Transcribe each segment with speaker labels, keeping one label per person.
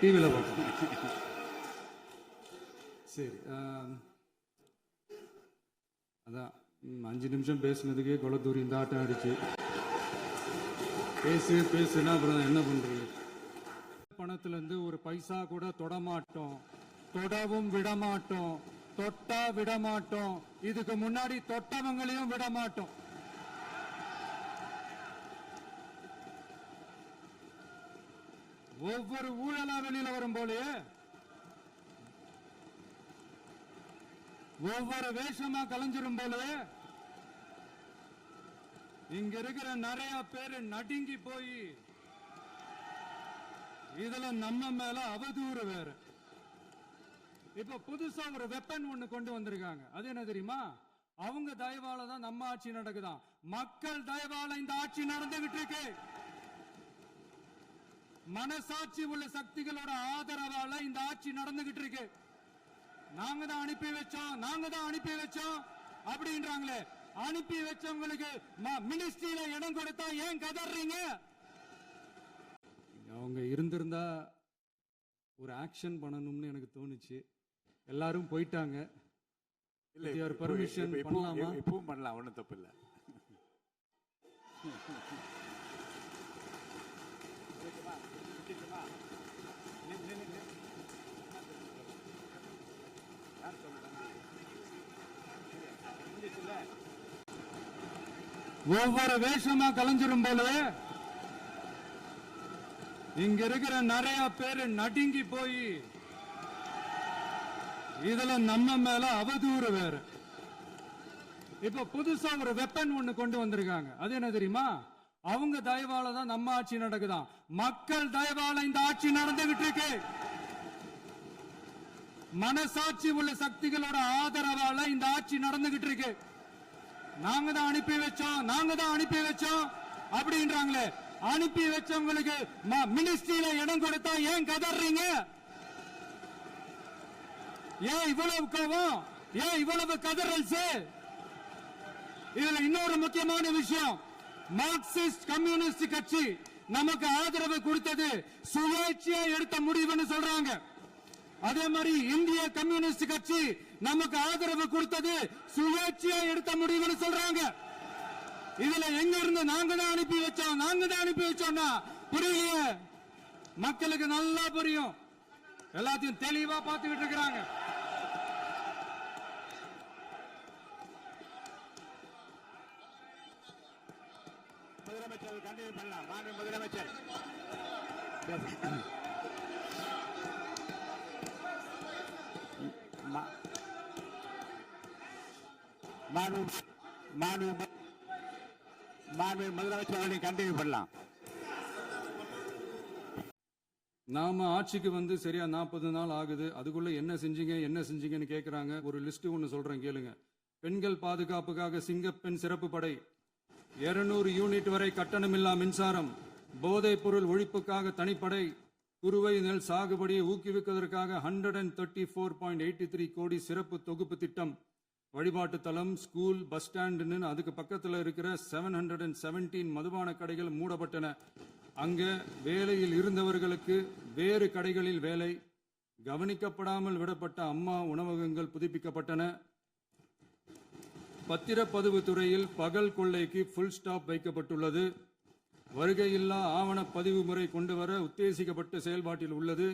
Speaker 1: டிவியில் பார்ப்போம். சரி, அதான் 5 நிமிஷம் பேசுனதுக்கே கொலத்தூரி இந்த ஆட்டம் ஆடிச்சு. பேசுனா அப்புறம் என்ன பண்றது? பணத்துல இருந்து ஒரு பைசா கூட தொடமாட்டோம், தொடவும் விடமாட்டோம், தொட்டா விடமாட்டோம், இதுக்கு முன்னாடி தொட்டவங்களையும் விடமாட்டோம். ஒவ்வொரு ஊழலா வெளியில வரும் போலயே ஒவ்வொரு வேஷமா கலைஞ்சிரும் போலயே இங்க இருக்கிற நிறைய பேரு நடுங்கி போய் இதுல நம்ம மேல அவதூறு வேற. இப்ப புதுசா ஒரு வெப்பன் ஒண்ணு கொண்டு வந்திருக்காங்க. அது என்ன தெரியுமா? அவங்க தயவால தான் நம்ம ஆட்சி நடக்குதான். மக்கள் தயவால இந்த ஆட்சி நடந்துகிட்டு இருக்கு. மனசாட்சி உள்ள சக்திகளோட ஆதரவால இந்த ஆட்சி நடந்துகிட்டு இருக்கு. நாங்க தான் அனுப்பி வச்சோம் அப்படின்றாங்களே. அனுப்பி வச்சவங்களுக்கு மினிஸ்ட்ரியில இடம் கொடுத்தா ஏன் கதறீங்க? அவங்க இருந்திருந்தா ஒரு ஆக்ஷன் பண்ணணும்னு எனக்கு தோணுச்சு. எல்லாரும் போயிட்டாங்க. இல்ல பர்மிஷன் பண்ணலாமா?
Speaker 2: இப்பவும் பண்ணலாம், ஒன்றும் தப்பு இல்லை.
Speaker 1: ஒவ்வொரு வேஷமா கலைஞ்சிரும் போல இங்க இருக்கிற நிறைய பேரு நடுங்கி போய் இதுல நம்ம மேல அவதூறு வேற. இப்ப புதுசா ஒரு வெப்பன் ஒண்ணு கொண்டு வந்திருக்காங்க. அது என்ன தெரியுமா? அவங்க தயவால தான் நம்ம ஆட்சி நடக்குதான். மக்கள் தயவால இந்த ஆட்சி நடந்துகிட்டு இருக்கு. மனசாட்சி உள்ள சக்திகளோட ஆதரவால இந்த ஆட்சி நடந்துகிட்டு இருக்கு. நாங்க தான் அனுப்பி வச்சோம் அப்படின்றாங்களே. அனுப்பி வச்சவங்களுக்கு மினிஸ்ட்ரியில இடம் கொடுத்தா ஏன் கதறீங்க? ஏன் இவ்வளவு கோபம்? ஏன் இவ்வளவு கதறல்ஸ்? இதுல இன்னொரு முக்கியமான விஷயம், மார்க்சிஸ்ட் கம்யூனிஸ்ட் கட்சி நமக்கு ஆதரவு கொடுத்தது சுயேட்சையா எடுத்த முடிவுன்னு சொல்றாங்க. அதே மாதிரி இந்திய கம்யூனிஸ்ட் கட்சி நமக்கு ஆதரவு கொடுத்தது சுயேட்சையா எடுத்த முடிவுன்னு சொல்றாங்க. இதுல எங்க இருந்து நாங்க தான் அனுப்பி வச்சோம்னா புரியலையே. மக்களுக்கு நல்லா புரியும். எல்லாத்தையும் தெளிவா பார்த்துக்கிட்டு இருக்கிறாங்க.
Speaker 2: முதலமைச்சர் கண்டினியூ பண்ணலாம். மாண்பு முதலமைச்சர். முதலமைச்சர் கண்டினியூ பண்ணலாம்.
Speaker 1: நாம ஆட்சிக்கு வந்து சரியா 40 நாள் ஆகுது. அதுக்குள்ள என்ன செஞ்சீங்கன்னு கேக்குறாங்க. ஒரு லிஸ்ட் ஒன்னு சொல்றேன் கேளுங்க. பெண்கள் பாதுகாப்புக்காக சிங்கப்பெண் சிறப்பு படை, 200 யூனிட் வரை கட்டணமில்லா மின்சாரம், போதைப் பொருள் ஒழிப்புக்காக தனிப்படை, குறுவை நெல் சாகுபடியை ஊக்குவிப்பதற்காக 134.83 கோடி சிறப்பு தொகுப்பு திட்டம், வழிபாட்டு தலம், ஸ்கூல், பஸ் ஸ்டாண்டுன்னு அதுக்கு பக்கத்தில் இருக்கிற 717 மதுபான கடைகள் மூடப்பட்டன. அங்க வேலையில் இருந்தவர்களுக்கு வேறு கடைகளில் வேலை, கவனிக்கப்படாமல் விடப்பட்ட அம்மா உணவகங்கள் புதுப்பிக்கப்பட்டன. பத்திரப்பதிவு துறையில் பகல் கொள்ளைக்கு ஃபுல் ஸ்டாப் வைக்கப்பட்டுள்ளது. வருகையில்லா ஆவண பதிவு முறை கொண்டு வர உத்தேசிக்கப்பட்டு செயல்பாட்டில் உள்ளது.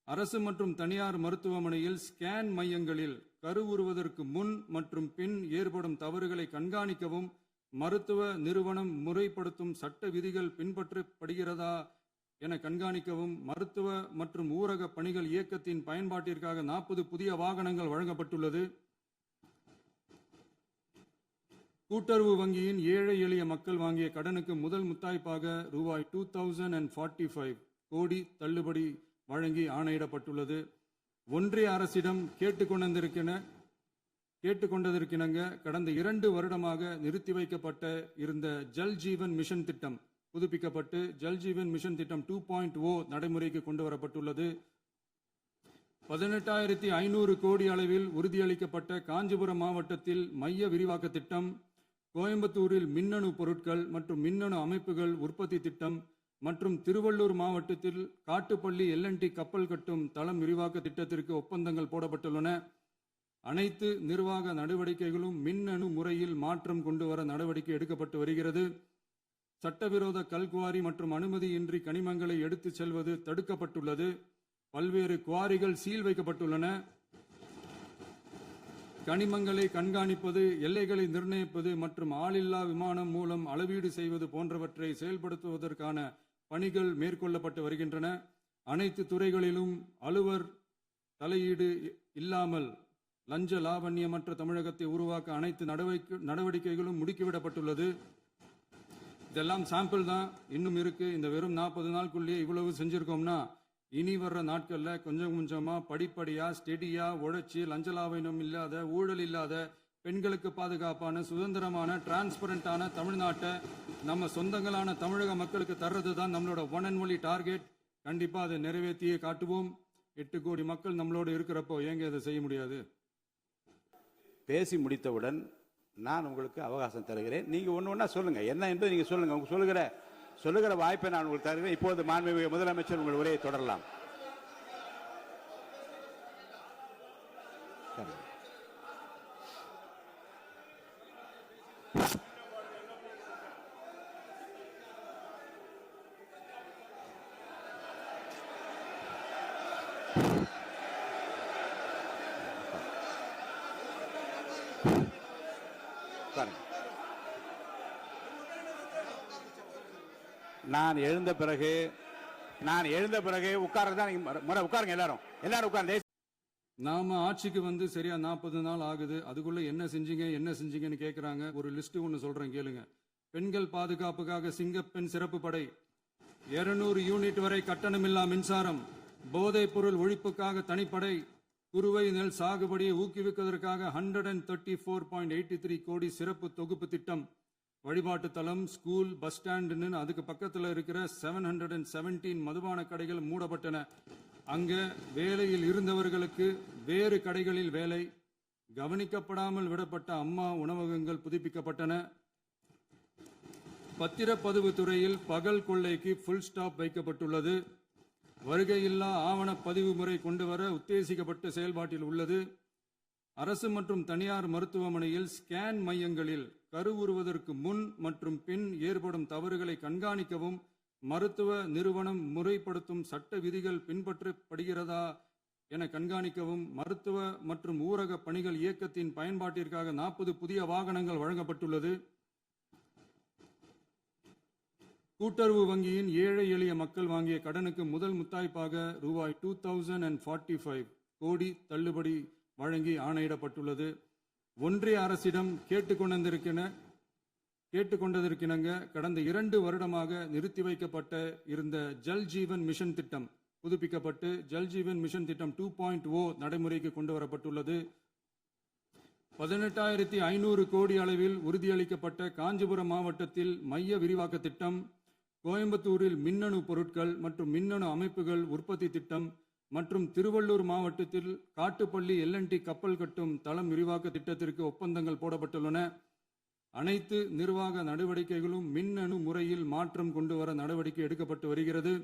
Speaker 1: அரசு மற்றும் தனியார் மருத்துவமனையில் ஸ்கேன் மையங்களில் கருவுறுவதற்கு முன் மற்றும் பின் ஏற்படும் தவறுகளை கண்காணிக்கவும், மருத்துவ நிறுவனம் முறைப்படுத்தும் சட்ட விதிகள் பின்பற்றப்படுகிறதா என கண்காணிக்கவும், மருத்துவ மற்றும் ஊரக பணிகள் இயக்கத்தின் பயன்பாட்டிற்காக 40 புதிய வாகனங்கள் வழங்கப்பட்டுள்ளது. கூட்டுறவு வங்கியின் ஏழை எளிய மக்கள் வாங்கிய கடனுக்கு முதல் முத்தாய்ப்பாக ரூபாய் 2045 கோடி தள்ளுபடி வழங்கி ஆணையிடப்பட்டுள்ளது. ஒன்றிய அரசிடம் கேட்டுக்கொண்டதற்கிணங்க கடந்த 2 வருடமாக நிறுத்தி வைக்கப்பட்ட இருந்த ஜல் ஜீவன் மிஷன் திட்டம் புதுப்பிக்கப்பட்டு ஜல் ஜீவன் மிஷன் திட்டம் 2.0 நடைமுறைக்கு கொண்டு வரப்பட்டுள்ளது. 18,500 கோடி அளவில் உறுதியளிக்கப்பட்ட காஞ்சிபுரம் மாவட்டத்தில் மைய விரிவாக்க திட்டம், கோயம்புத்தூரில் மின்னணு பொருட்கள் மற்றும் மின்னணு அமைப்புகள் உற்பத்தி திட்டம், மற்றும் திருவள்ளூர் மாவட்டத்தில் காட்டுப்பள்ளி எல்என்டி கப்பல் கட்டும் தளம் விரிவாக்க திட்டத்திற்கு ஒப்பந்தங்கள் போடப்பட்டுள்ளன. அனைத்து நிர்வாக நடவடிக்கைகளும் மின்னணு முறையில் மாற்றம் கொண்டு வர நடவடிக்கை எடுக்கப்பட்டு வருகிறது. சட்டவிரோத கல்குவாரி மற்றும் அனுமதியின்றி கனிமங்களை எடுத்துச் செல்வது தடுக்கப்பட்டுள்ளது. பல்வேறு குவாரிகள் சீல் வைக்கப்பட்டுள்ளன. கனிமங்களை கண்காணிப்பது, எல்லைகளை நிர்ணயிப்பது மற்றும் ஆளில்லா விமானம் மூலம் அளவீடு செய்வது போன்றவற்றை செயல்படுத்துவதற்கான பணிகள் மேற்கொள்ளப்பட்டு வருகின்றன. அனைத்து துறைகளிலும் அலுவலர் தலையீடு இல்லாமல் லஞ்ச லாவண்யமற்ற தமிழகத்தை உருவாக்க அனைத்து நடவடிக்கைகளும் முடுக்கிவிடப்பட்டுள்ளது. இதெல்லாம் சாம்பிள் தான், இன்னும் இருக்கு. இந்த வெறும் 40 நாளுக்குள்ளேயே இவ்வளவு செஞ்சிருக்கோம்னா இனி வர்ற நாட்கள்ல கொஞ்சம் கொஞ்சமா படிப்படியா ஸ்டெடியா உழைச்சி லஞ்ச லாவண்யம் இல்லாத, ஊழல் இல்லாத, பெண்களுக்கு பாதுகாப்பான, சுதந்திரமான, டிரான்ஸ்பரண்டான தமிழ்நாட்டை நம்ம சொந்தங்களான தமிழக மக்களுக்கு தர்றது தான் நம்மளோட ஒன் அண்ட் ஒன்லி டார்கெட். கண்டிப்பா அதை நிறைவேற்றியே காட்டுவோம். 8 கோடி மக்கள் நம்மளோட இருக்கிறப்போ ஏங்க இதை செய்ய முடியாது?
Speaker 2: பேசி முடித்தவுடன் நான் உங்களுக்கு அவகாசம் தருகிறேன். நீங்க ஒண்ணா சொல்லுங்க, என்ன என்று நீங்க சொல்லுங்க. உங்க சொல்லுகிற வாய்ப்பை நான் உங்களுக்கு தருகிறேன். இப்போது மாண்புமிகு முதலமைச்சர் உங்கள் உரையை தொடரலாம். நான் எழுந்த பிறகு உட்காருங்க. எல்லாரும் உட்கார்ந்து.
Speaker 1: நாம ஆட்சிக்கு வந்து சரியா 40 நாள் ஆகுது. அதுக்குள்ள என்ன செஞ்சீங்கன்னு கேக்குறாங்க. ஒரு லிஸ்ட் ஒன்னு சொல்றேன் கேளுங்க. பெண்கள் பாதுகாப்புக்காக சிங்கப்பெண் சிறப்பு படை, 200 யூனிட் வரை கட்டணமில்லா மின்சாரம், போதைப் பொருள் ஒழிப்புக்காக தனிப்படை, குறுவை நெல் சாகுபடியை ஊக்குவிப்பதற்காக 134.83 கோடி சிறப்பு தொகுப்பு திட்டம், வழிபாட்டு தலம், ஸ்கூல், பஸ் ஸ்டாண்டுன்னு அதுக்கு பக்கத்தில் இருக்கிற 717 மதுபான கடைகள் மூடப்பட்டன. அங்க வேலையில் இருந்தவர்களுக்கு வேறு கடைகளில் வேலை, கவனிக்கப்படாமல் விடப்பட்ட அம்மா உணவகங்கள் புதுப்பிக்கப்பட்டன. பத்திரப்பதிவு துறையில் பகல் கொள்ளைக்கு ஃபுல் ஸ்டாப் வைக்கப்பட்டுள்ளது. வருகையில்லா ஆவணப்பதிவு முறை கொண்டு வர உத்தேசிக்கப்பட்ட செயல்பாட்டில் உள்ளது. அரசு மற்றும் தனியார் மருத்துவமனையில் ஸ்கேன் மையங்களில் கருவுறுவதற்கு முன் மற்றும் பின் ஏற்படும் தவறுகளை கண்காணிக்கவும், மருத்துவ நிறுவனம் முறைப்படுத்தும் சட்ட விதிகள் பின்பற்றப்படுகிறதா என கண்காணிக்கவும், மருத்துவ மற்றும் ஊரக பணிகள் இயக்கத்தின் பயன்பாட்டிற்காக 40 புதிய வாகனங்கள் வழங்கப்பட்டுள்ளது. கூட்டுறவு வங்கியின் ஏழை எளிய மக்கள் வாங்கிய கடனுக்கு முதல் முத்தாய்ப்பாக ரூபாய் 2045 கோடி தள்ளுபடி வழங்கி ஆணையிடப்பட்டுள்ளது. ஒன்றிய அரசிடம் கேட்டுக்கொண்டதற்கிணங்க கடந்த 2 வருடமாக நிறுத்தி வைக்கப்பட்ட இருந்த ஜல் ஜீவன் மிஷன் திட்டம் புதுப்பிக்கப்பட்டு ஜல் ஜீவன் மிஷன் திட்டம் 2.0 நடைமுறைக்கு கொண்டு வரப்பட்டுள்ளது. 18,500 கோடி அளவில் உறுதியளிக்கப்பட்ட காஞ்சிபுரம் மாவட்டத்தில் மைய விரிவாக்க திட்டம், கோயம்புத்தூரில் மின்னணு பொருட்கள் மற்றும் மின்னணு அமைப்புகள் உற்பத்தி திட்டம் மற்றும் திருவள்ளூர் மாவட்டத்தில் காட்டுப்பள்ளி எல்என்டி கப்பல் கட்டும் தளம் விரிவாக்க திட்டத்திற்கு ஒப்பந்தங்கள் போடப்பட்டுள்ளன. அனைத்து நிர்வாக நடவடிக்கைகளும் மின்னணு முறையில் மாற்றம் கொண்டு வர நடவடிக்கை எடுக்கப்பட்டு வருகிறது.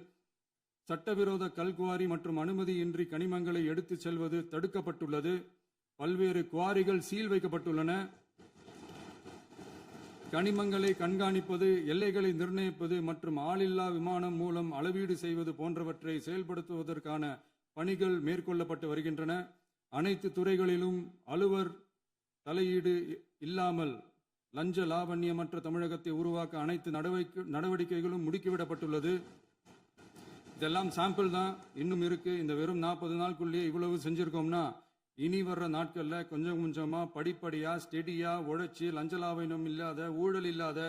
Speaker 1: சட்டவிரோத கல்குவாரி மற்றும் அனுமதியின்றி கனிமங்களை எடுத்துச் செல்வது தடுக்கப்பட்டுள்ளது. பல்வேறு குவாரிகள் சீல் வைக்கப்பட்டுள்ளன. கனிமங்களை கண்காணிப்பது, எல்லைகளை நிர்ணயிப்பது மற்றும் ஆளில்லா விமானம் மூலம் அளவீடு செய்வது போன்றவற்றை செயல்படுத்துவதற்கான பணிகள் மேற்கொள்ளப்பட்டு வருகின்றன. அனைத்து துறைகளிலும் அலுவலர் தலையீடு இல்லாமல் லஞ்ச லாவண்யமற்ற தமிழகத்தை உருவாக்க அனைத்து நடவடிக்கைகளும் முடுக்கிவிடப்பட்டுள்ளது. இதெல்லாம் சாம்பிள் தான், இன்னும் இருக்கு. இந்த வெறும் 40 நாளுக்குள்ளேயே இவ்வளவு செஞ்சிருக்கோம்னா இனி வர்ற நாட்கள்ல கொஞ்சம் கொஞ்சமா படிப்படியா ஸ்டெடியா உழைச்சி லஞ்ச லாவண்யம் இல்லாத, ஊழல் இல்லாத,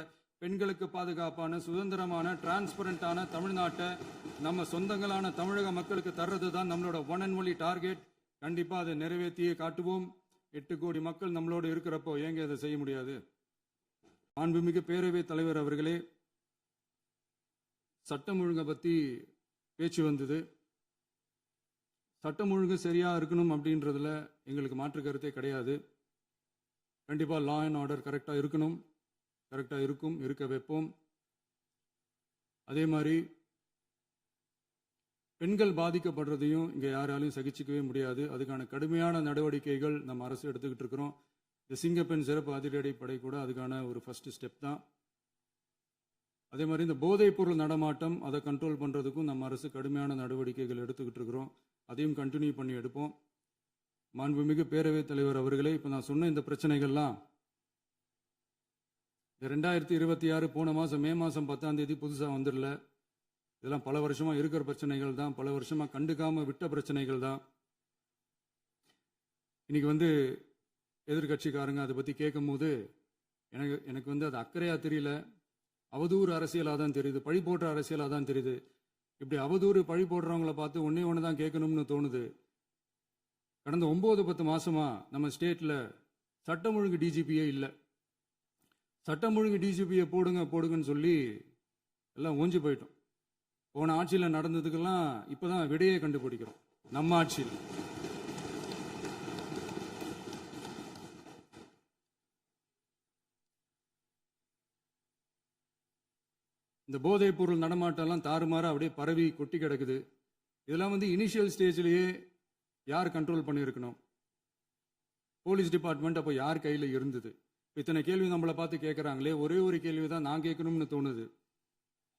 Speaker 1: பெண்களுக்கு பாதுகாப்பான, சுதந்திரமான, டிரான்ஸ்பரண்டான தமிழ்நாட்டை நம்ம சொந்தங்களான தமிழக மக்களுக்கு தர்றது தான் நம்மளோட ஒன் அண்ட் ஒன்லி டார்கெட். கண்டிப்பா அதை நிறைவேற்றியே காட்டுவோம். 8 கோடி மக்கள் நம்மளோட இருக்கிறப்போ ஏங்க இதை செய்ய முடியாது? மாண்புமிகு பேரவைத் தலைவர் அவர்களே, சட்டம் ஒழுங்கை பத்தி பேச்சு வந்தது. சட்டம் ஒழுங்கு சரியா இருக்கணும் அப்படின்றதுல எங்களுக்கு மாற்று கருத்தே கிடையாது. கண்டிப்பா லா அண்ட் ஆர்டர் கரெக்டா இருக்கணும், கரெக்டா இருக்கும், இருக்க வைப்போம். அதே மாதிரி பெண்கள் பாதிக்கப்படுறதையும் இங்க யாராலையும் சகிச்சுக்கவே முடியாது. அதுக்கான கடுமையான நடவடிக்கைகள் நம்ம அரசு எடுத்துக்கிட்டு இருக்கிறோம். இந்த சிங்கப்பெண் சிறப்பு அதிரடி படை கூட அதுக்கான ஒரு ஃபர்ஸ்ட் ஸ்டெப் தான். அதே மாதிரி இந்த போதைப் பொருள் நடமாட்டம் அதை கண்ட்ரோல் பண்றதுக்கும் நம்ம அரசு கடுமையான நடவடிக்கைகள் எடுத்துக்கிட்டு இருக்கிறோம். அதையும் கண்டினியூ பண்ணி எடுப்போம். மாண்புமிகு பேரவைத் தலைவர் அவர்களே, இப்போ நான் சொன்ன இந்த பிரச்சனைகள்லாம் 2026 போன மாதம் மே மாதம் 10ஆம் தேதி புதுசாக வந்துடல. இதெல்லாம் பல வருஷமா இருக்கிற பிரச்சனைகள் தான், பல வருஷமா கண்டுக்காம விட்ட பிரச்சனைகள் தான். இன்னைக்கு எதிர்கட்சிக்காரங்க அதை பற்றி கேட்கும் போது எனக்கு அது அக்கறையா தெரியல, அவதூறு அரசியலாக தான் தெரியுது, பழி போடுற அரசியலாக தான் தெரியுது. இப்படி அவதூறு பழி போடுறவங்கள பார்த்து ஒன்னே ஒன்று தான் கேட்கணும்னு தோணுது. கடந்த 9-10 மாசமா நம்ம ஸ்டேட்ல சட்டம் ஒழுங்கு டிஜிபியே இல்லை. சட்டம் ஒழுங்கு டிஜிபியை போடுங்கன்னு சொல்லி எல்லாம் ஓஞ்சி போயிட்டோம். போன ஆட்சியில் நடந்ததுக்கெல்லாம் இப்பதான் விடையே கண்டுபிடிக்கிறோம் நம்ம ஆட்சியில். இந்த போதைப் பொருள் நடமாட்டம்லாம் தாறுமாற அப்படியே பரவி கொட்டி கிடக்குது. இதெல்லாம் இனிஷியல் ஸ்டேஜ்லயே யார் கண்ட்ரோல் பண்ணியிருக்கணும்? போலீஸ் டிபார்ட்மெண்ட் அப்போ யார் கையில் இருந்தது? இத்தனை கேள்வி நம்மளை பார்த்து கேட்குறாங்களே, ஒரே ஒரு கேள்வி தான் நான் கேட்கணும்னு தோணுது.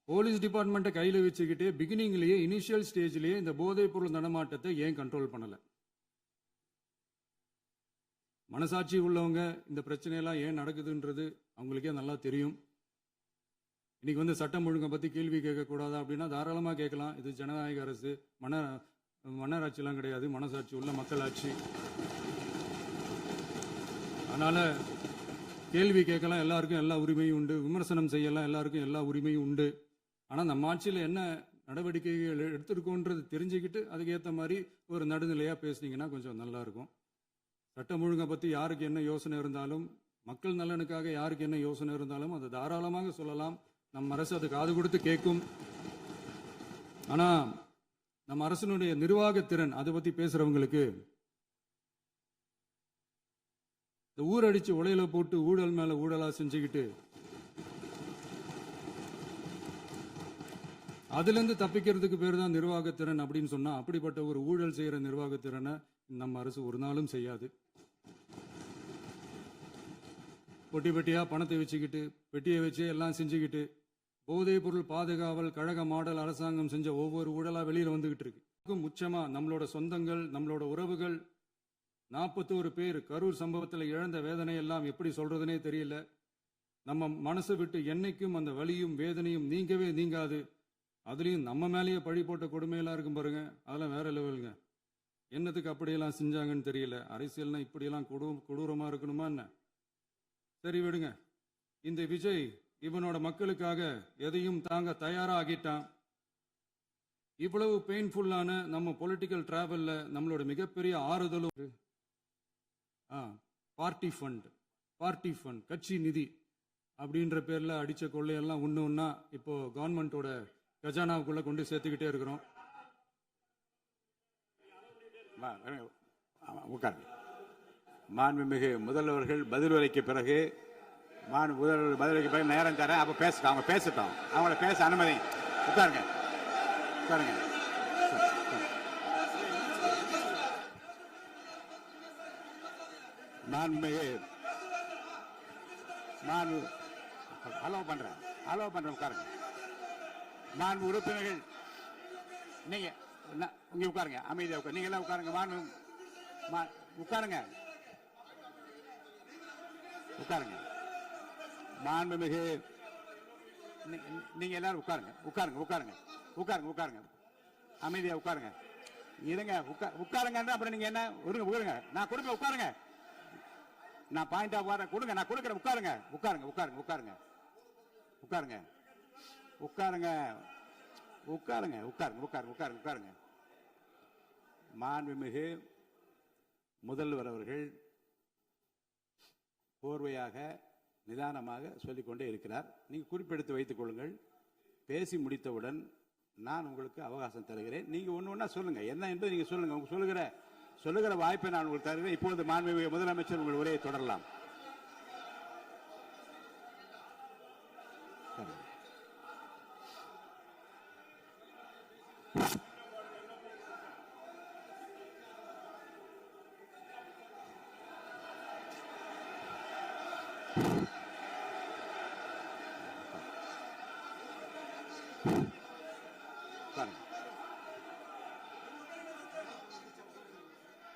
Speaker 1: போலீஸ் டிபார்ட்மெண்ட்டை கையில் வச்சுக்கிட்டே பிகினிங்லேயே இனிஷியல் ஸ்டேஜ்லேயே இந்த போதைப் பொருள் நடமாட்டத்தை ஏன் கண்ட்ரோல் பண்ணலை? மனசாட்சி உள்ளவங்க இந்த பிரச்சனையெல்லாம் ஏன் நடக்குதுன்றது அவங்களுக்கே நல்லா தெரியும். இன்னைக்கு சட்டம் ஒழுங்கை பற்றி கேள்வி கேட்கக்கூடாதா அப்படின்னா தாராளமாக கேட்கலாம். இது ஜனநாயக அரசு, மன்னராட்சியெல்லாம் கிடையாது, மனசாட்சி உள்ள மக்களாட்சி. அதனால கேள்வி கேட்கலாம், எல்லாருக்கும் எல்லா உரிமையும் உண்டு. விமர்சனம் செய்யலாம், எல்லாருக்கும் எல்லா உரிமையும் உண்டு. ஆனால் நம்ம ஆட்சியில் என்ன நடவடிக்கைகள் எடுத்திருக்கோன்றது தெரிஞ்சுக்கிட்டு அதுக்கேற்ற மாதிரி ஒரு நடுநிலையாக பேசுனீங்கன்னா கொஞ்சம் நல்லா இருக்கும். சட்டம் ஒழுங்கை பற்றி யாருக்கு என்ன யோசனை இருந்தாலும், மக்கள் நலனுக்காக யாருக்கு என்ன யோசனை இருந்தாலும் அதை தாராளமாக சொல்லலாம். நம்ம அரசு அது காது கொடுத்து கேட்கும். ஆனால் நம்ம அரசினுடைய நிர்வாகத்திறன் அதை பற்றி பேசுறவங்களுக்கு இந்த ஊரடிச்சு உலையில போட்டு ஊழல் மேல ஊழலா செஞ்சுக்கிட்டு அதுல இருந்து தப்பிக்கிறதுக்கு பேர் தான் நிர்வாகத்திறன் அப்படின்னு சொன்னா, அப்படிப்பட்ட ஒரு ஊழல் செய்யற நிர்வாகத்திறனை நம்ம அரசு ஒரு நாளும் செய்யாது. பொட்டி பெட்டியா பணத்தை வச்சுக்கிட்டு, பெட்டியை வச்சு எல்லாம் செஞ்சுக்கிட்டு, போதைப் பொருள் பாதுகாவல் கழக மாடல் அரசாங்கம் செஞ்ச ஒவ்வொரு ஊழலா வெளியில வந்துகிட்டு இருக்கு. முச்சமா நம்மளோட சொந்தங்கள், நம்மளோட உறவுகள் 41 பேர் கரூர் சம்பவத்தில் இழந்த வேதனை எல்லாம் எப்படி சொல்றதுனே தெரியல. நம்ம மனசை விட்டு என்னைக்கும் அந்த வலியும் வேதனையும் நீங்கவே நீங்காது. அதுலயும் நம்ம மேலேயே பழி போட்ட கொடுமையெல்லாம் இருக்கும் பாருங்க, அதெல்லாம் வேற லெவலுங்க. என்னத்துக்கு அப்படியெல்லாம் செஞ்சாங்கன்னு தெரியல. அரசியல்னா இப்படியெல்லாம் கொடூரமா இருக்கணுமா என்ன? சரி விடுங்க. இந்த விஜய் இவனோட மக்களுக்காக எதையும் தாங்க தயாரா ஆகிட்டான். இவ்வளவு பெயின்ஃபுல்லான நம்ம பொலிட்டிக்கல் டிராவல்ல நம்மளோட மிகப்பெரிய ஆறுதலும் பார்ட்டி ஃபண்ட் கட்சி நிதி அப்படின்ற பேர்ல அடிச்ச கொள்ளையெல்லாம் ஒண்ணா இப்போ கவர்மெண்டோட கஜானாவுக்குள்ள கொண்டு சேர்த்துக்கிட்டே இருக்கிறோம்.
Speaker 2: மாண்புமிகு முதல்வர்கள் பதில் உரைக்கு பிறகு முதல்வர் பதிலுக்கு பிறகு நேரம் தரேன். அப்ப அவங்க பேசட்டும். அவங்கள பேச அனுமதி. உட்காருங்க. அலோவ் பண்றேன். உட்காருங்க. மாண்பு உறுப்பினர்கள் நீங்க இங்க உட்காருங்க. அமைதியா உட்காரு. நீங்க எல்லாம் உட்காருங்க. உட்காருங்க. மாண்புமிகு நீங்க எல்லாரும் உட்காருங்க. அமைதியா உட்காருங்க. இருங்க. உட்காருங்க. அப்புறம் நீங்க என்ன உட்காருங்க. நான் கொடுக்க உட்காருங்க. நான் பாயிண்ட் ஆஃப் ஆர்டர் கொடுங்க. நான் கொடுக்குறேன். உட்காருங்க. மாண்புமிகு முதல்வர் அவர்கள் போர்வையாக நிதானமாக சொல்லிக்கொண்டே இருக்கிறார். நீங்க குறிப்பெடுத்து வைத்துக் கொள்ளுங்கள். பேசி முடித்தவுடன் நான் உங்களுக்கு அவகாசம் தருகிறேன். நீங்க ஒண்ணா சொல்லுங்க. என்ன என்பது நீங்க சொல்லுங்க. உங்க சொல்லுகிற வாய்ப்பை நான் உங்களுக்கு தருகிறேன். இப்போது மாண்புமிகு முதலமைச்சர் உங்கள் உரையை தொடரலாம். உட்காருங்க.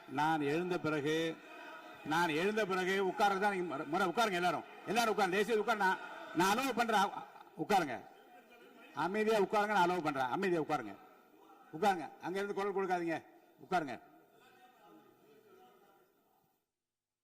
Speaker 2: நான் எழுந்த பிறகு உட்கார்றதா முறை. உட்காருங்க எல்லாரும் உட்காருங்க. தேசிய உட்காரு. நான் அலோவ் பண்றேன். உட்காருங்க. அமைதியா உட்காருங்க. நான் அலோவ் பண்றேன். அமைதியா உட்காருங்க. அங்க இருந்து குரல் கொடுக்காதீங்க. உட்காருங்க.